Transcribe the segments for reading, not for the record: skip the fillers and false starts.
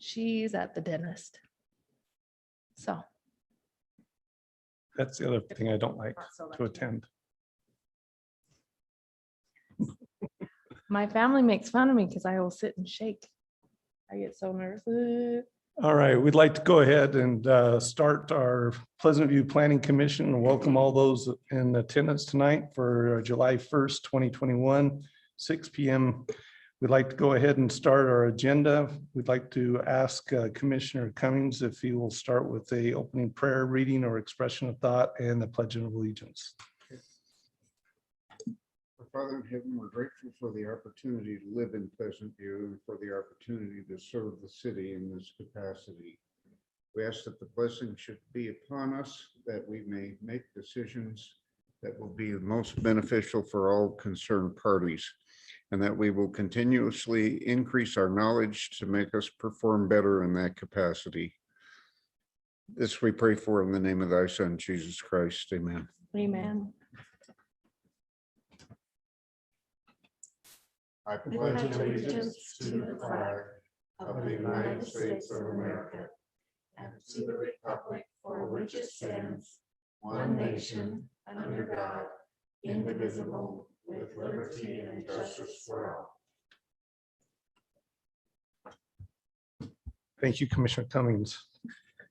She's at the dentist. So That's the other thing I don't like not so to lucky. attend. My family makes fun of me because I will sit and shake. I get so nervous. All right, we'd like to go ahead and start our Pleasant View Planning Commission and welcome all those in attendance tonight for July 1st, 2021, 6 p.m. We'd like to go ahead and start our agenda. We'd like to ask Commissioner Cummings if he will start with the opening prayer, reading or expression of thought and the Pledge of Allegiance. Father in heaven, we're grateful for the opportunity to live in Pleasant View and for the opportunity to serve the city in this capacity. We ask that the blessing should be upon us, that we may make decisions that will be most beneficial for all concerned parties, and that we will continuously increase our knowledge to make us perform better in that capacity. This we pray for in the name of thy Son, Jesus Christ. Amen. Amen. I pledge allegiance to the flag of the United States of America and to the republic for which it stands, one nation, under God, indivisible, with liberty and justice for all. Thank you, Commissioner Cummings.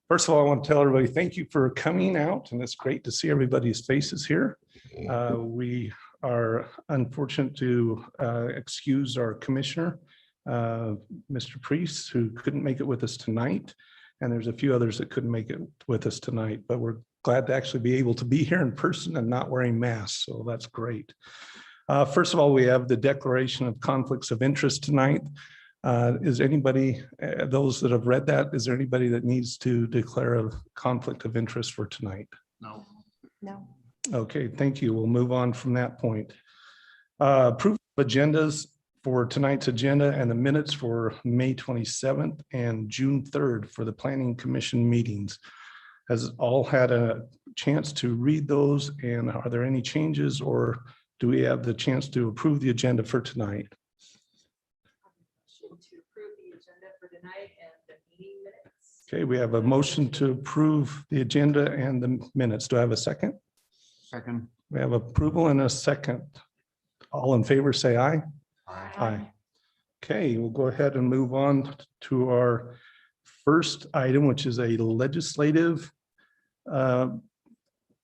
First of all, I want to tell everybody, thank you for coming out, and it's great to see everybody's faces here. We are unfortunate to excuse our commissioner, Mr. Priest, who couldn't make it with us tonight. And there's a few others that couldn't make it with us tonight, but we're glad to actually be able to be here in person and not wearing masks. So that's great. First of all, we have the declaration of conflicts of interest tonight. Is anybody, those that have read that, is there anybody that needs to declare a conflict of interest for tonight? No. No. Okay, thank you. We'll move on from that point. Approve agendas for tonight's agenda and the minutes for May 27th and June 3rd for the Planning Commission meetings. Has all had a chance to read those, and are there any changes, or do we have the chance to approve the agenda for tonight? To approve the agenda for tonight and the meeting minutes. Okay, we have a motion to approve the agenda and the minutes. Do I have a second? Second. We have approval and a second. All in favor, say aye. Aye. Okay, we'll go ahead and move on to our first item, which is a legislative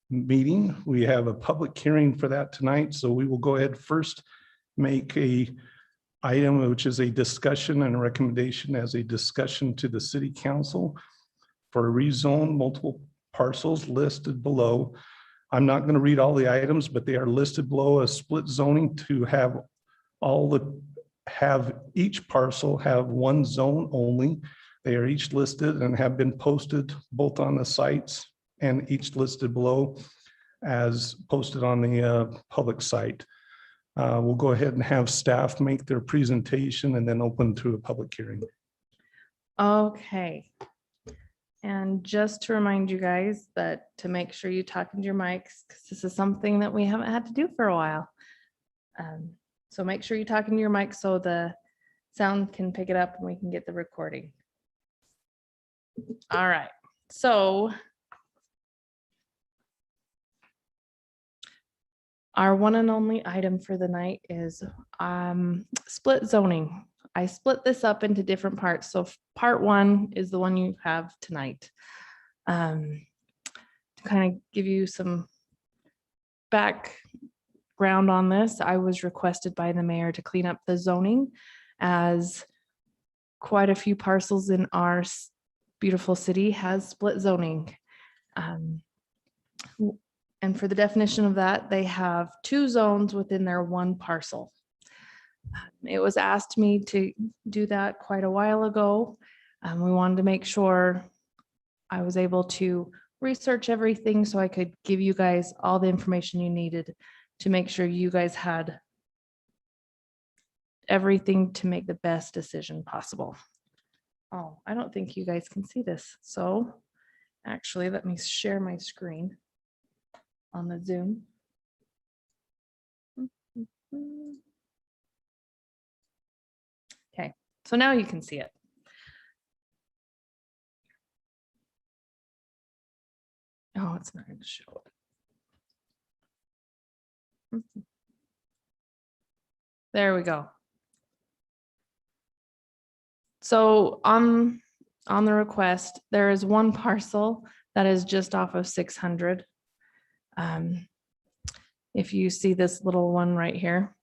meeting. We have a public hearing for that tonight, so we will go ahead first, make a item, which is a discussion and a recommendation as a discussion to the city council for rezone multiple parcels listed below. I'm not going to read all the items, but they are listed below as split zoning to have each parcel have one zone only. They are each listed and have been posted both on the sites and each listed below as posted on the public site. We'll go ahead and have staff make their presentation and then open to a public hearing. Okay. And just to remind you guys that to make sure you talk into your mics, because this is something that we haven't had to do for a while. So make sure you talk into your mic so the sound can pick it up and we can get the recording. All right, so our one and only item for the night is split zoning. I split this up into different parts. So part one is the one you have tonight. To kind of give you some background on this, I was requested by the mayor to clean up the zoning, as quite a few parcels in our beautiful city has split zoning. And for the definition of that, they have two zones within their one parcel. It was asked me to do that quite a while ago. We wanted to make sure I was able to research everything so I could give you guys all the information you needed to make sure you guys had everything to make the best decision possible. Oh, I don't think you guys can see this. So actually, let me share my screen on the Zoom. Okay, so now you can see it. Oh, it's not going to show it. There we go. So on the request, there is one parcel that is just off of 600. If you see this little one right here,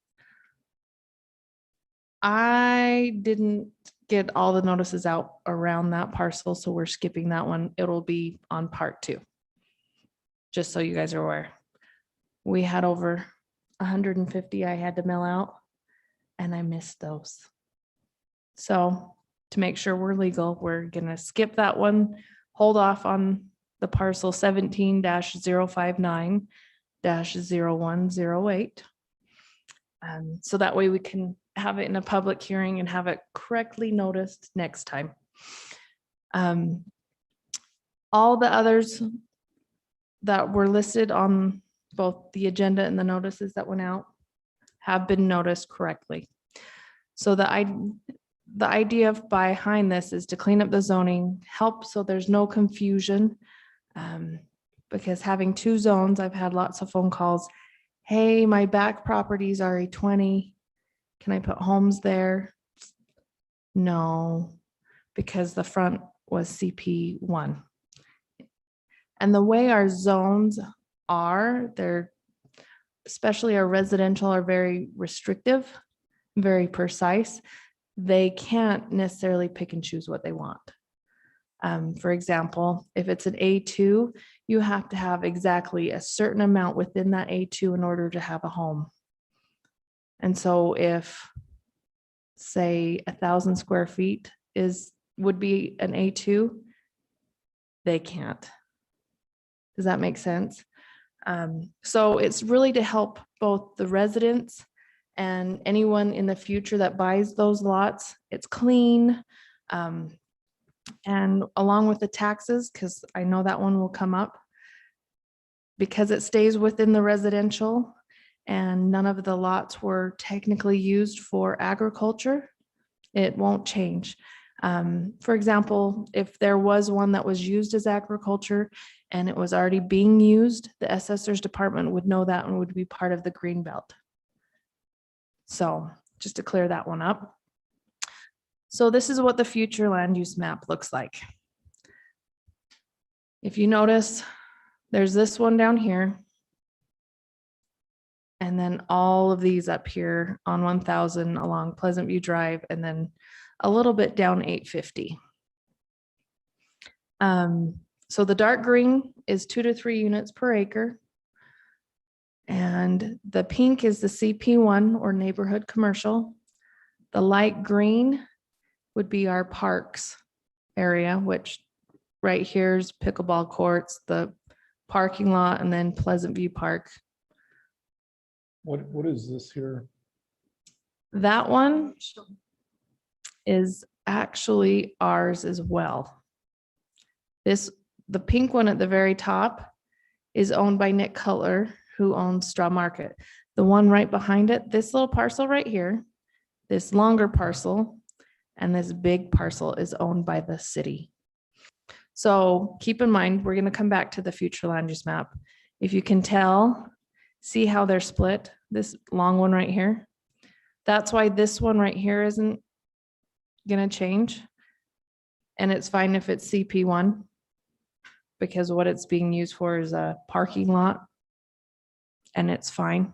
I didn't get all the notices out around that parcel, so we're skipping that one. It'll be on part 2. Just so you guys are aware. We had over 150 I had to mail out, and I missed those. So to make sure we're legal, we're gonna skip that one, hold off on the parcel 17-059-0108. So that way we can have it in a public hearing and have it correctly noticed next time. All the others that were listed on both the agenda and the notices that went out have been noticed correctly. So the idea behind this is to clean up the zoning, help so there's no confusion. Because having 2 zones, I've had lots of phone calls. Hey, my back property's RE20. Can I put homes there? No, because the front was CP1. And the way our zones are, they're, especially our residential, are very restrictive, very precise. They can't necessarily pick and choose what they want. For example, if it's an A2, you have to have exactly a certain amount within that A2 in order to have a home. And so if, say, 1,000 square feet would be an A2, they can't. Does that make sense? So it's really to help both the residents and anyone in the future that buys those lots. It's clean. And along with the taxes, because I know that one will come up, because it stays within the residential and none of the lots were technically used for agriculture, it won't change. For example, if there was one that was used as agriculture and it was already being used, the assessor's department would know that and would be part of the green belt. So just to clear that one up. So this is what the future land use map looks like. If you notice, there's this one down here. And then all of these up here on 1000 along Pleasant View Drive, and then a little bit down 850. So the dark green is 2 to 3 units per acre. And the pink is the CP1 or neighborhood commercial. The light green would be our parks area, which right here's pickleball courts, the parking lot, and then Pleasant View Park. What is this here? That one is actually ours as well. The pink one at the very top is owned by Nick Cutler, who owns Straw Market. The one right behind it, this little parcel right here, this longer parcel, and this big parcel is owned by the city. So keep in mind, we're going to come back to the future land use map. If you can tell, see how they're split, this long one right here. That's why this one right here isn't going to change. And it's fine if it's CP1, because what it's being used for is a parking lot, and it's fine.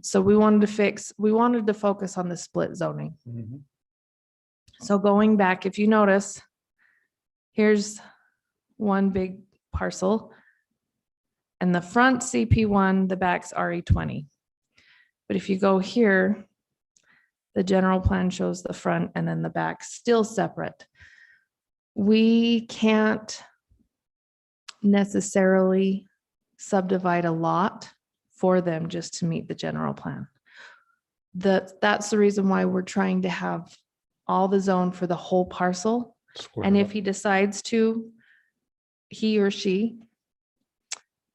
So we wanted to focus on the split zoning. Mm-hmm. So going back, if you notice, here's one big parcel, and the front CP1, the back's RE20. But if you go here, the general plan shows the front and then the back still separate. We can't necessarily subdivide a lot for them just to meet the general plan. That's the reason why we're trying to have all the zone for the whole parcel. And if he decides to, he or she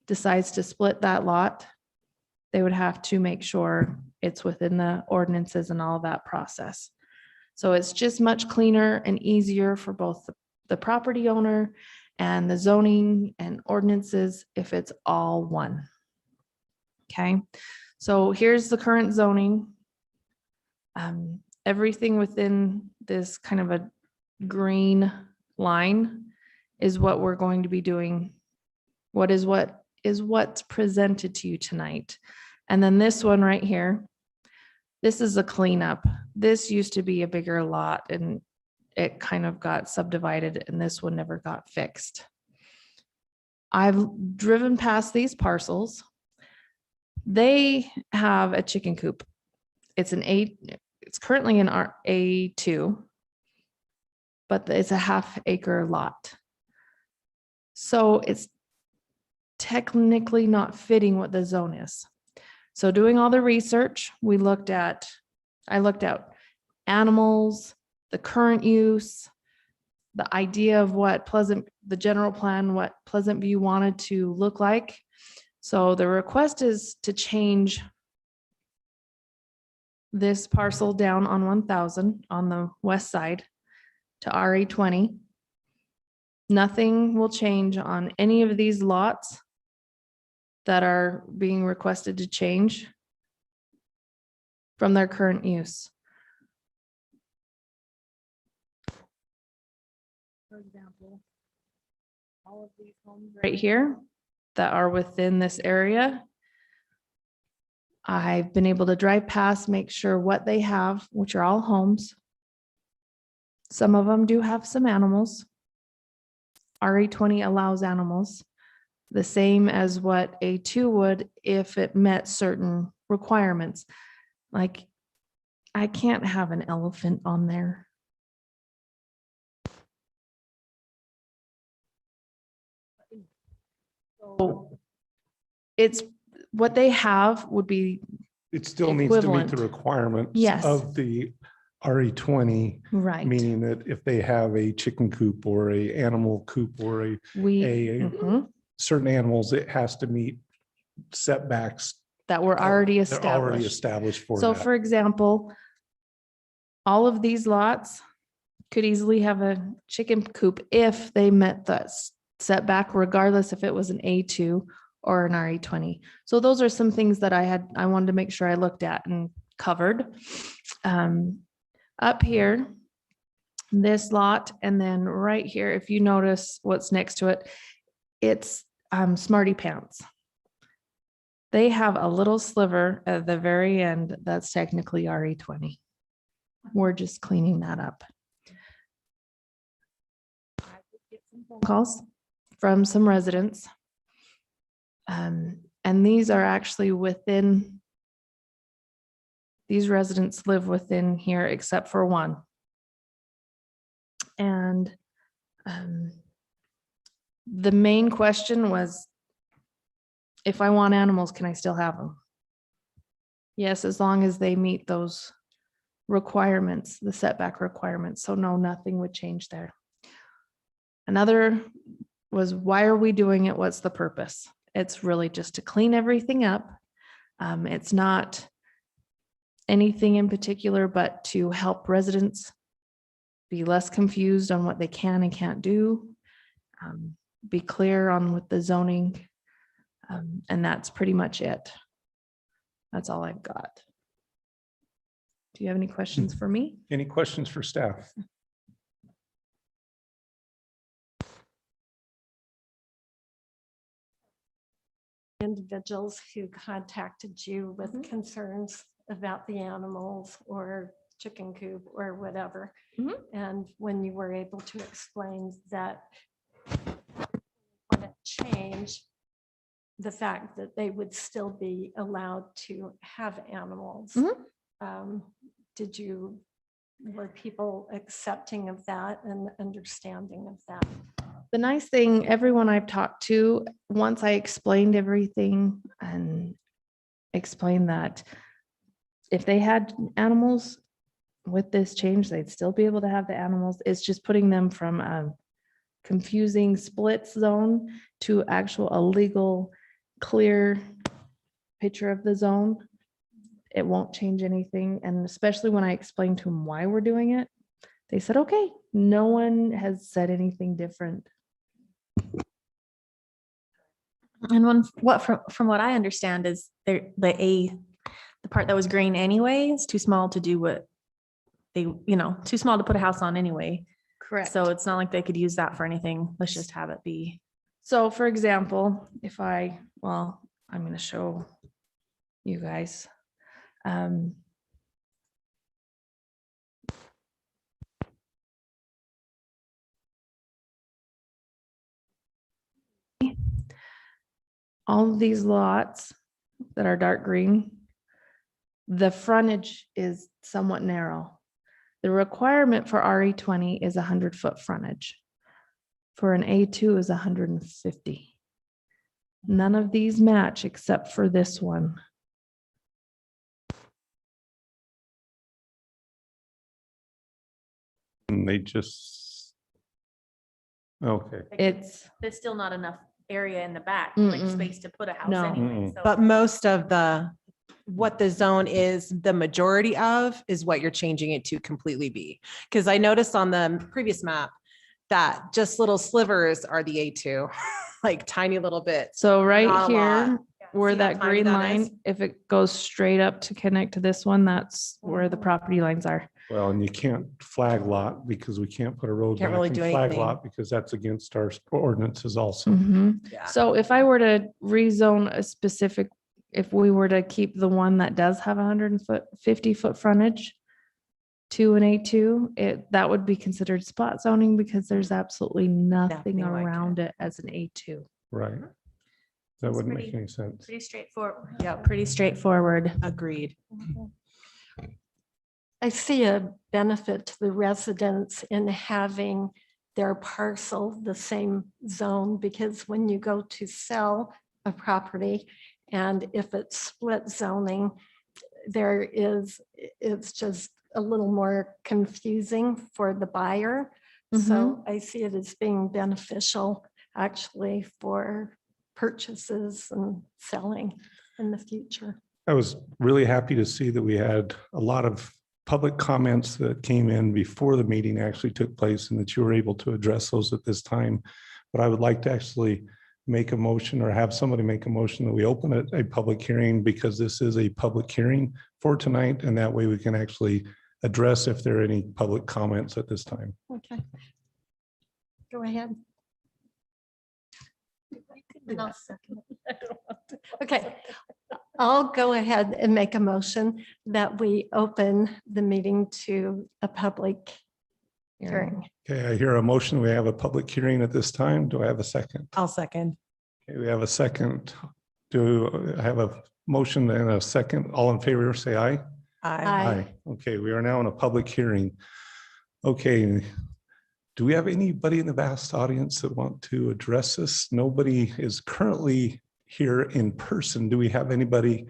decides to split that lot, they would have to make sure it's within the ordinances and all that process. So it's just much cleaner and easier for both the property owner and the zoning and ordinances if it's all one. Okay, so here's the current zoning. Everything within this kind of a green line is what we're going to be doing. What is what's presented to you tonight. And then this one right here, this is a cleanup. This used to be a bigger lot and it kind of got subdivided and this one never got fixed. I've driven past these parcels. They have a chicken coop. It's currently an A2, but it's a half-acre lot. So it's technically not fitting what the zone is. So doing all the research, I looked at animals, the current use, the idea of what the general plan, what Pleasant View wanted to look like. So the request is to change this parcel down on 1000 on the west side to RA20. Nothing will change on any of these lots that are being requested to change from their current use. For example, all of these homes right here that are within this area, I've been able to drive past, make sure what they have, which are all homes. Some of them do have some animals. RA20 allows animals, the same as what A2 would if it met certain requirements. Like, I can't have an elephant on there. So it's what they have would be It still needs to meet the equivalent. requirements Yes. of the RE20, right. meaning that if they have a chicken coop or a animal coop or a Mhm. certain animals, it has to meet setbacks That were already that are already established. established for So that. for example, all of these lots could easily have a chicken coop if they met the setback, regardless if it was an A2 or an RE20. So those are some things that I wanted to make sure I looked at and covered. Up here, this lot, and then right here, if you notice what's next to it, it's Smarty Pants. They have a little sliver at the very end that's technically RE20. We're just cleaning that up. I did get some phone calls from some residents. And these are actually within, these residents live within here except for one. And the main question was, if I want animals, can I still have them? Yes, as long as they meet those requirements, the setback requirements. So no, nothing would change there. Another was, why are we doing it? What's the purpose? It's really just to clean everything up. It's not anything in particular, but to help residents be less confused on what they can and can't do, be clear on what the zoning, and that's pretty much it. That's all I've got. Do you have any questions for me? Any questions for staff? Individuals who contacted you with concerns about the animals or chicken coop or whatever. And when you were able to explain that want to change the fact that they would still be allowed to have animals, were people accepting of that and understanding of that? The nice thing, everyone I've talked to, once I explained everything and explained that if they had animals with this change, they'd still be able to have the animals. It's just putting them from a confusing split zone to actual a legal, clear picture of the zone. It won't change anything. And especially when I explained to them why we're doing it, they said, okay, no one has said anything different. And from what I understand is the part that was green anyway is too small to do what they, too small to put a house on anyway. Correct. So it's not like they could use that for anything. Let's just have it be. So for example, I'm going to show you guys. All of these lots that are dark green, the frontage is somewhat narrow. The requirement for RE20 is 100-foot frontage. For an A2 is 150. None of these match except for this one. And they just, okay. There's still not enough area in the back, like Mm-mm. space to put a house No. anyway. Mm-mm. So But most of what the zone is, the majority of is what you're changing it to completely be. Because I noticed on the previous map that just little slivers are the A2, like tiny little bits. So right Not a lot. here, where See how that tiny green that is? line, if it goes straight up to connect to this one, that's where the property lines are. Well, and you can't flag lot because we can't put a road Can't back really and do flag anything. lot because that's against our ordinances also. Mhm. Yeah. So if I were to rezone a specific, if we were to keep the one that does have 150-foot frontage to an A2, that would be considered spot zoning because there's absolutely nothing Nothing like it. around it as an A2. Right. That It's wouldn't make pretty- any sense. pretty straightforward. Yeah, Pretty straightforward. agreed. I see a benefit to the residents in having their parcel the same zone, because when you go to sell a property and if it's split zoning, it's just a little more confusing for the buyer. So I see it as being beneficial actually for purchases and selling in the future. I was really happy to see that we had a lot of public comments that came in before the meeting actually took place and that you were able to address those at this time. But I would like to actually make a motion or have somebody make a motion that we open a public hearing, because this is a public hearing for tonight. And that way we can actually address if there are any public comments at this time. Okay. Go ahead. And I'll second it. Okay, I'll go ahead and make a motion that we open the meeting to a public hearing. Okay, I hear a motion. We have a public hearing at this time. Do I have a second? I'll second. Okay, we have a second. Do I have a motion and a second? All in favor, say aye. Aye. Okay, we are now in a public hearing. Okay. Do we have anybody in the vast audience that want to address this? Nobody is currently here in person. Do we have anybody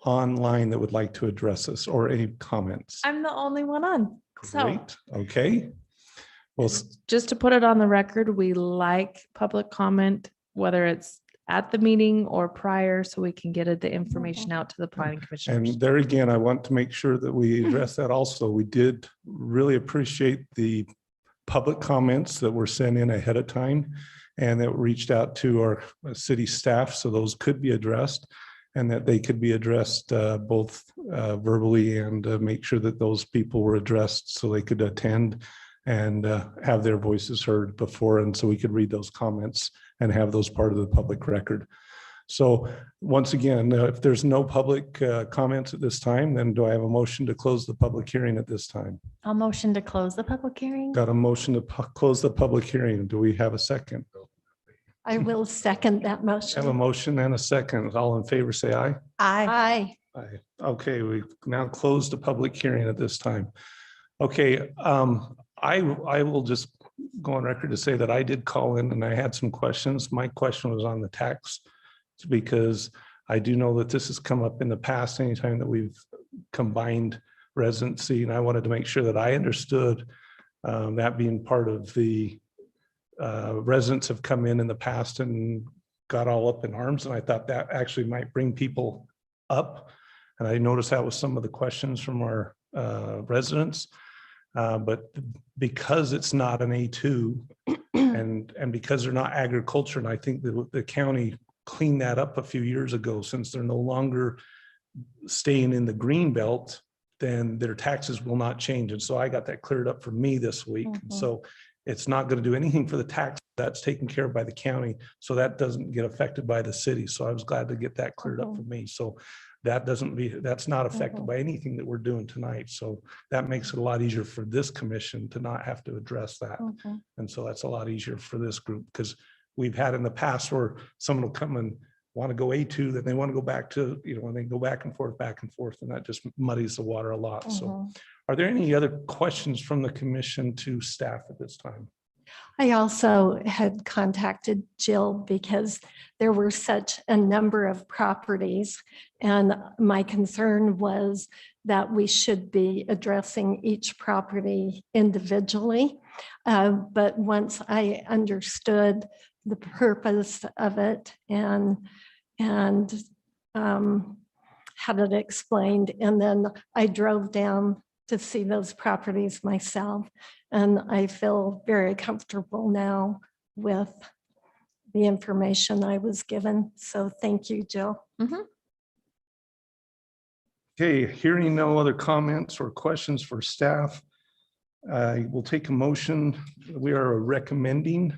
online that would like to address us or any comments? I'm the only one on. So Great, okay. Well, just to put it on the record, we like public comment, whether it's at the meeting or prior, so we can get the information out to the planning commissioners. and there again, I want to make sure that we address that also. We did really appreciate the public comments that were sent in ahead of time and that reached out to our city staff, so those could be addressed and that they could be addressed both verbally and make sure that those people were addressed so they could attend and have their voices heard before, and so we could read those comments and have those part of the public record. So once again, if there's no public comments at this time, then do I have a motion to close the public hearing at this time? I'll motion to close the public hearing. Got a motion to close the public hearing. Do we have a second? I will second that Have a motion. motion and a second. All in favor, say aye. Aye. Aye. Aye. Okay, we now close the public hearing at this time. Okay, I will just go on record to say that I did call in and I had some questions. My question was on the tax, because I do know that this has come up in the past anytime that we've combined residency, and I wanted to make sure that I understood that being part of the residents have come in the past and got all up in arms, and I thought that actually might bring people up. And I noticed that was some of the questions from our residents. But because it's not an A2 and because they're not agriculture, and I think the county cleaned that up a few years ago. Since they're no longer staying in the green belt, then their taxes will not change. And so I got that cleared up for me this week. And so it's not going to do anything for the tax. That's taken care of by the county. So that doesn't get affected by the city. So I was glad to get that cleared up for me. So that's not affected by anything that we're doing tonight. So that makes it a lot easier for this commission to not have to address that. And so that's a lot easier for this group, because we've had in the past where someone will come and want to go A2, then they want to go back to, and they go back and forth, and that just muddies the water a lot. So are there any other questions from the commission to staff at this time? I also had contacted Jill because there were such a number of properties. And my concern was that we should be addressing each property individually. But once I understood the purpose of it and had it explained, and then I drove down to see those properties myself. And I feel very comfortable now with the information I was given. So thank you, Jill. Okay, hearing no other comments or questions for staff, I will take a motion. We are recommending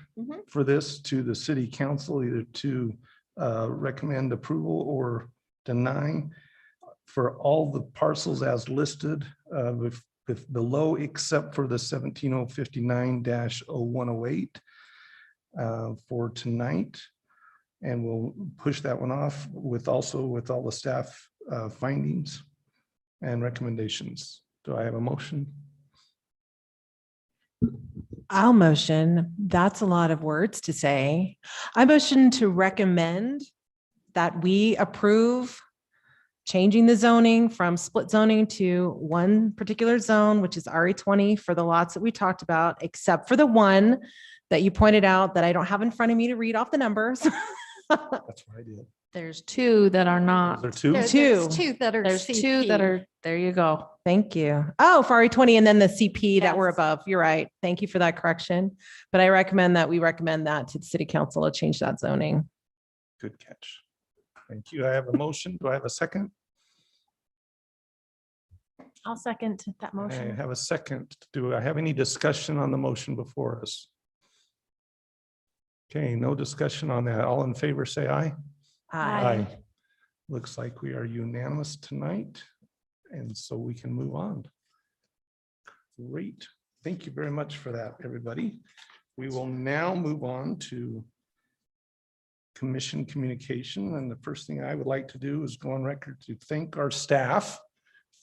for this to the city council, either to recommend approval or deny for all the parcels as listed with below, except for the 17059-0108 for tonight. And we'll push that one off with all the staff findings and recommendations. Do I have a motion? I'll motion. That's a lot of words to say. I motion to recommend that we approve changing the zoning from split zoning to one particular zone, which is RE20 for the lots that we talked about, except for the one that you pointed out that I don't have in front of me to read off the numbers. That's what I did. There's two that are not. There are two? There's Two. two that are There's two CP. that are, there you go. Thank you. Oh, for RE20 and then the CP that were Yes. above. You're right. Thank you for that correction. But I recommend that we recommend that to the city council to change that zoning. Good catch. Thank you. I have a motion. Do I have a second? I'll second that I motion. have a second. Do I have any discussion on the motion before us? Okay, no discussion on that. All in favor, say aye. Aye. Looks like we are unanimous tonight, and so we can move on. Great. Thank you very much for that, everybody. We will now move on to commission communication. And the first thing I would like to do is go on record to thank our staff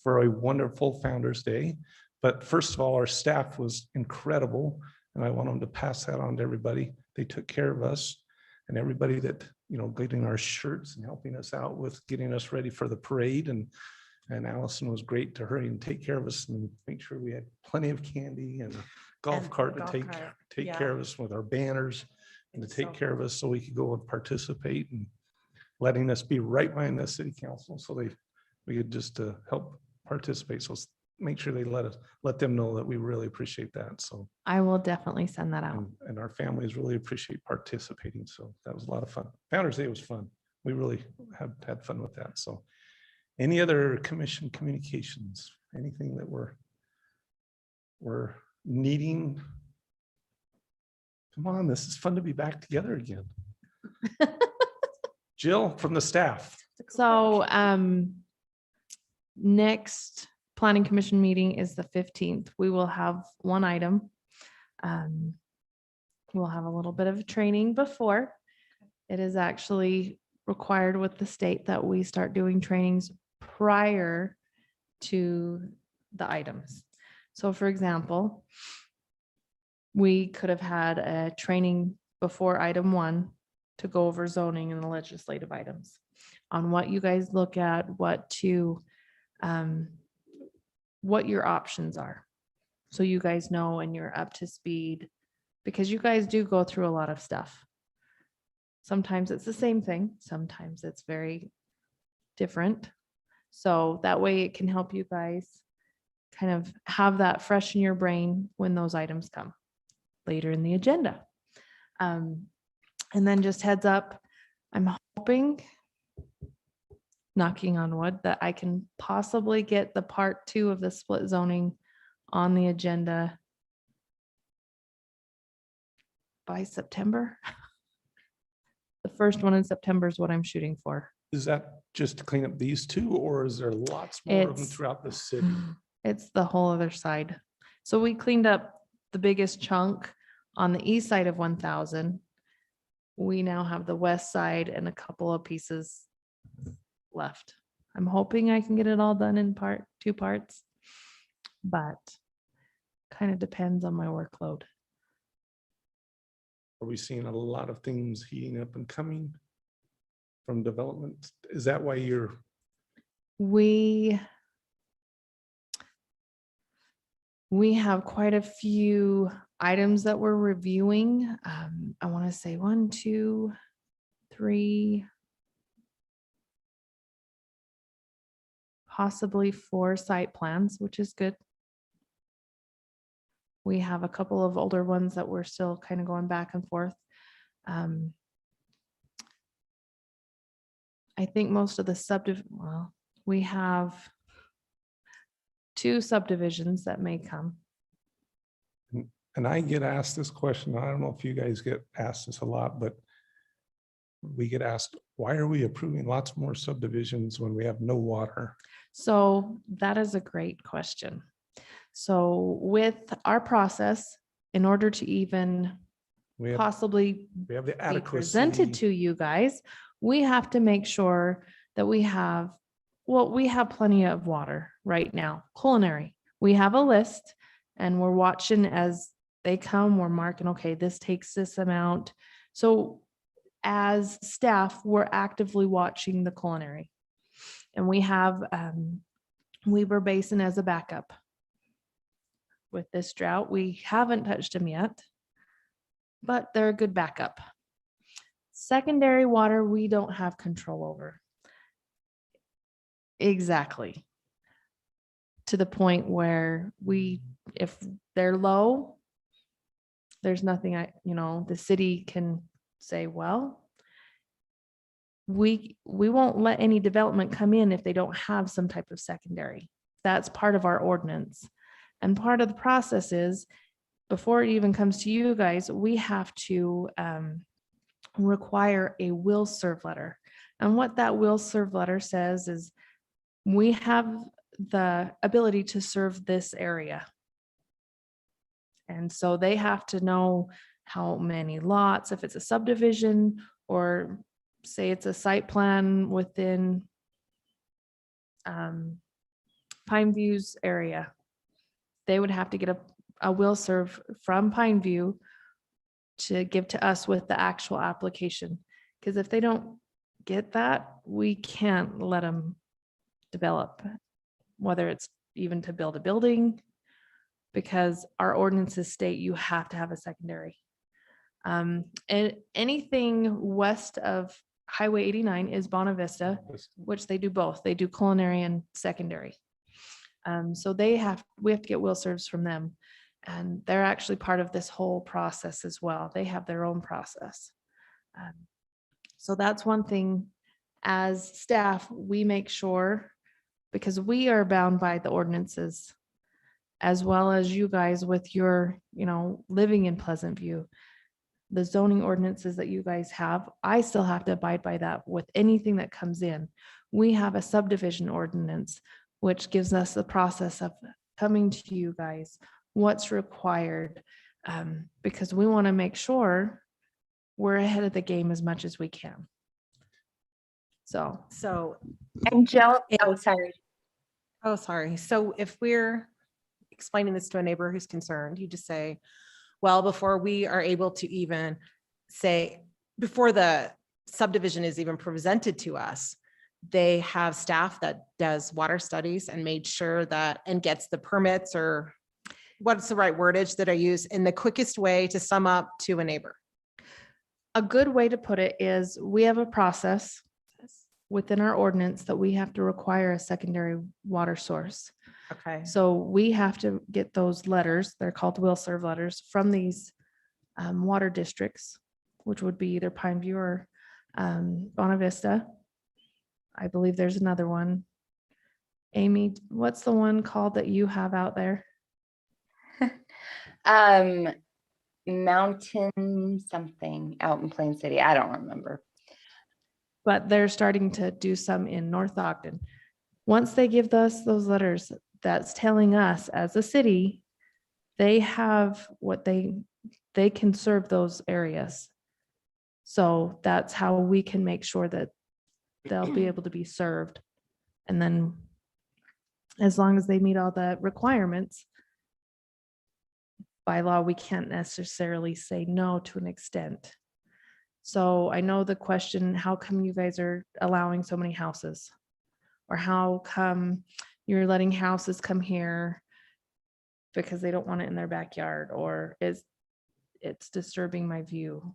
for a wonderful Founder's Day. But first of all, our staff was incredible, and I want them to pass that on to everybody. They took care of us, and everybody that, getting our shirts and helping us out with getting us ready for the parade. And Allison was great to hurry and take care of us and make sure we had plenty of candy and a golf And cart to golf take cart, take care of us with our banners and to It's take so care of us so we could go and participate, and letting us be right behind the city council so we could just help participate. So make sure they let them know that we really appreciate that. So, I will definitely send that out. and our families really appreciate participating. So that was a lot of fun. Founder's Day was fun. We really had fun with that. So any other commission communications, anything that we're needing? Come on, this is fun to be back together again. Jill from the staff. So next planning commission meeting is the 15th. We will have one item. We'll have a little bit of training before. It is actually required with the state that we start doing trainings prior to the items. So for example, we could have had a training before item 1 to go over zoning and the legislative items on what you guys look at, what your options are. So you guys know and you're up to speed, because you guys do go through a lot of stuff. Sometimes it's the same thing, sometimes it's very different. So that way it can help you guys kind of have that fresh in your brain when those items come later in the agenda. And then just heads up, I'm hoping, knocking on wood, that I can possibly get the part 2 of the split zoning on the agenda by September. The first one in September is what I'm shooting for. Is that just to clean up these two, or is there lots more of them It's- throughout the city? It's the whole other side. So we cleaned up the biggest chunk on the east side of 1000. We now have the west side and a couple of pieces left. I'm hoping I can get it all done in 2 parts, but kind of depends on my workload. Are we seeing a lot of things heating up and coming from development? Is that why you're, We have quite a few items that we're reviewing. I want to say 1, 2, 3, possibly 4 site plans, which is good. We have a couple of older ones that we're still kind of going back and forth. I think most of the well, we have 2 subdivisions that may come. and I get asked this question, I don't know if you guys get asked this a lot, but we get asked, why are we approving lots more subdivisions when we have no water? So that is a great question. So with our process, in order to even We have, possibly we have the be presented adequacy. to you guys, we have to make sure that we have plenty of water right now. Culinary, we have a list and we're watching as they come, we're marking, okay, this takes this amount. So as staff, we're actively watching the culinary. And we have Weber Basin as a backup. With this drought, we haven't touched them yet, but they're a good backup. Secondary water, we don't have control over. Exactly. To the point where if they're low, there's nothing the city can say, well, we won't let any development come in if they don't have some type of secondary. That's part of our ordinance. And part of the process is, before it even comes to you guys, we have to require a will serve letter. And what that will serve letter says is, we have the ability to serve this area. And so they have to know how many lots, if it's a subdivision, or say it's a site plan within Pine View's area. They would have to get a will serve from Pine View to give to us with the actual application. Because if they don't get that, we can't let them develop, whether it's even to build a building, because our ordinances state you have to have a secondary. And anything west of Highway 89 is Bonavista, which they do both. They do culinary and secondary. So we have to get will serves from them. And they're actually part of this whole process as well. They have their own process. So that's one thing. As staff, we make sure, because we are bound by the ordinances, as well as you guys with your, living in Pleasant View. The zoning ordinances that you guys have, I still have to abide by that with anything that comes in. We have a subdivision ordinance, which gives us the process of coming to you guys, what's required, because we want to make sure we're ahead of the game as much as we can. So And Jill, oh, sorry. Oh, sorry. So if we're explaining this to a neighbor who's concerned, you just say, well, before we are able to even say, before the subdivision is even presented to us, they have staff that does water studies and made sure that, and gets the permits, or what's the right wordage that I use, in the quickest way to sum up to a neighbor. a good way to put it is, we have a process within our ordinance that we have to require a secondary water source. Okay. So we have to get those letters, they're called will serve letters, from these water districts, which would be either Pine View or Bona Vista. I believe there's another one. Amy, what's the one called that you have out there? Mountain something out in Plain City. I don't remember. But they're starting to do some in North Ogden. Once they give us those letters, that's telling us as a city, they have what they can serve those areas. So that's how we can make sure that they'll be able to be served. And then as long as they meet all the requirements, by law, we can't necessarily say no to an extent. So I know the question, how come you guys are allowing so many houses? Or how come you're letting houses come here because they don't want it in their backyard, or it's disturbing my view?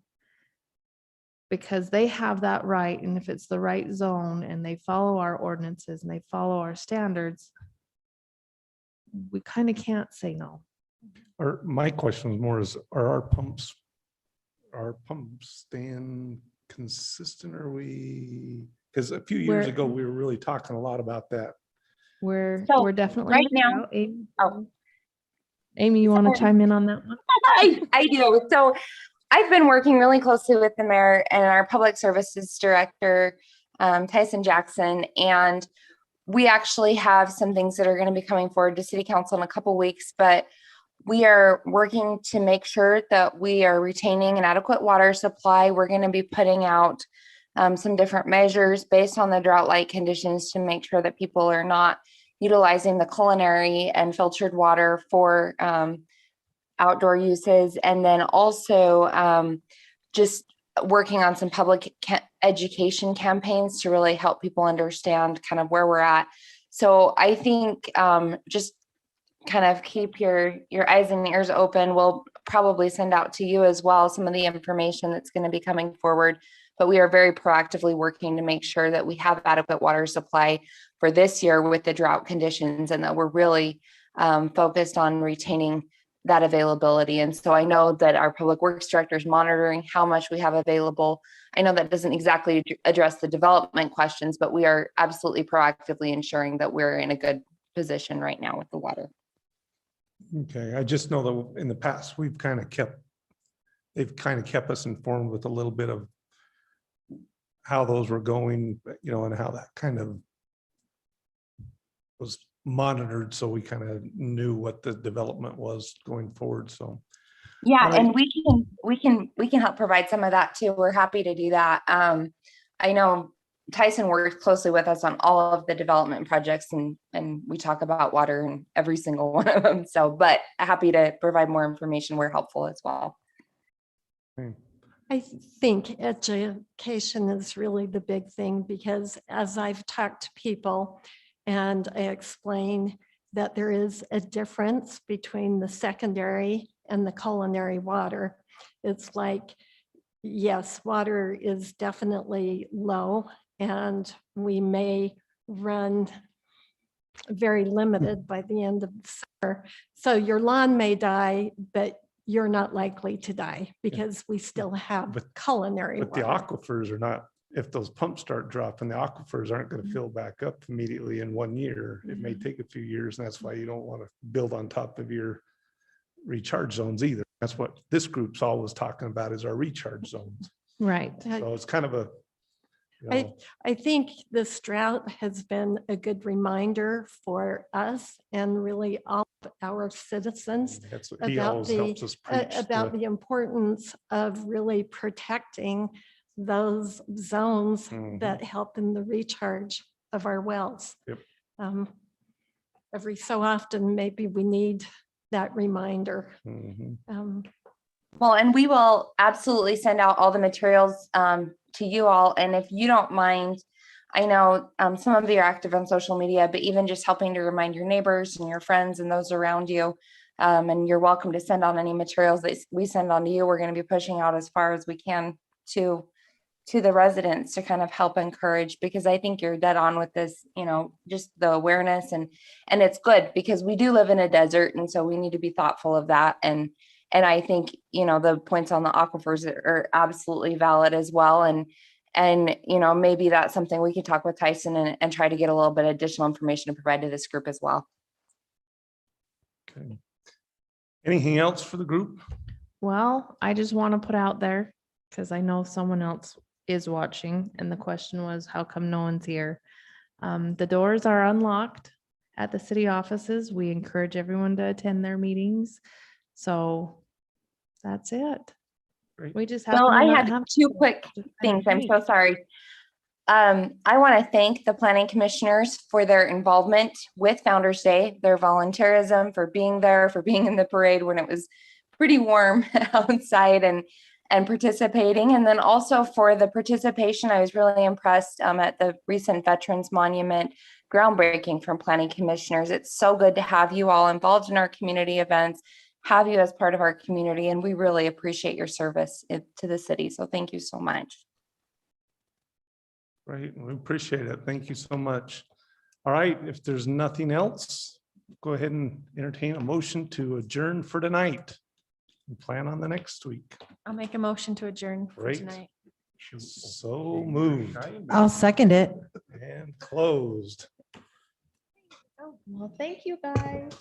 Because they have that right, and if it's the right zone and they follow our ordinances and they follow our standards, we kind of can't say no. Or my question is more is, are our pumps staying consistent? Are we, because a few years We're- ago, we were really talking a lot about that. We're So, definitely right in the now- drought. Amy, Oh. Amy, you want to Sorry. chime in on that one? I do. So I've been working really closely with the mayor and our public services director, Tyson Jackson, and we actually have some things that are going to be coming forward to city council in a couple weeks, but we are working to make sure that we are retaining an adequate water supply. We're going to be putting out some different measures based on the drought-like conditions to make sure that people are not utilizing the culinary and filtered water for outdoor uses. And then also just working on some public education campaigns to really help people understand kind of where we're at. So I think just kind of keep your eyes and ears open. We'll probably send out to you as well some of the information that's going to be coming forward. But we are very proactively working to make sure that we have adequate water supply for this year with the drought conditions, and that we're really focused on retaining that availability. And so I know that our public works director is monitoring how much we have available. I know that doesn't exactly address the development questions, but we are absolutely proactively ensuring that we're in a good position right now with the water. Okay, I just know that in the past, they've kind of kept us informed with a little bit of how those were going, and how that kind of was monitored. So we kind of knew what the development was going forward. So. Yeah, Right. and we can help provide some of that too. We're happy to do that. I know Tyson works closely with us on all of the development projects, and we talk about water in every single one of them. So, but happy to provide more information where helpful as well. Okay. I think education is really the big thing, because as I've talked to people and I explain that there is a difference between the secondary and the culinary water, it's like, yes, water is definitely low and we may run very limited by the end of the summer. So your lawn may die, but you're not likely to die because we still have But- culinary But the water. aquifers are not, if those pumps start dropping, the aquifers aren't going to fill back up immediately in 1 year. It may take a few years, and that's why you don't want to build on top of your recharge zones either. That's what this group's always talking about, is our recharge zones. Right. So it's kind of a, you know, I think this drought has been a good reminder for us and really all of our citizens that's what he about always helps us preach. about the importance of really protecting those zones Mhm. that help in the recharge of our wells. Yep. Every so often, maybe we need that reminder. Mhm. Well, and we will absolutely send out all the materials to you all. And if you don't mind, I know some of you are active on social media, but even just helping to remind your neighbors and your friends and those around you. And you're welcome to send on any materials that we send on to you. We're going to be pushing out as far as we can to the residents to kind of help encourage, because I think you're dead on with this, just the awareness, and it's good because we do live in a desert. And so we need to be thoughtful of that. And I think, the points on the aquifers are absolutely valid as well. And And, you know, maybe that's something we could talk with Tyson and try to get a little bit of additional information to provide to this group as well. Okay. Anything else for the group? Well, I just want to put out there, because I know someone else is watching, and the question was, how come no one's here? The doors are unlocked at the city offices. We encourage everyone to attend their meetings. So that's it. Great. We just Well, happen to I not had have two quick things. I'm so sorry. I want to thank the planning commissioners for their involvement with Founder's Day, their volunteerism, for being there, for being in the parade when it was pretty warm outside and participating. And then also for the participation, I was really impressed at the recent Veterans Monument groundbreaking from planning commissioners. It's so good to have you all involved in our community events, have you as part of our community, and we really appreciate your service to the city. So thank you so much. Right, we appreciate it. Thank you so much. All right, if there's nothing else, go ahead and entertain a motion to adjourn for tonight. And plan on the next week. I'll make a motion to adjourn for Great. tonight. So moved I'll second it. and closed. Well, thank you, guys.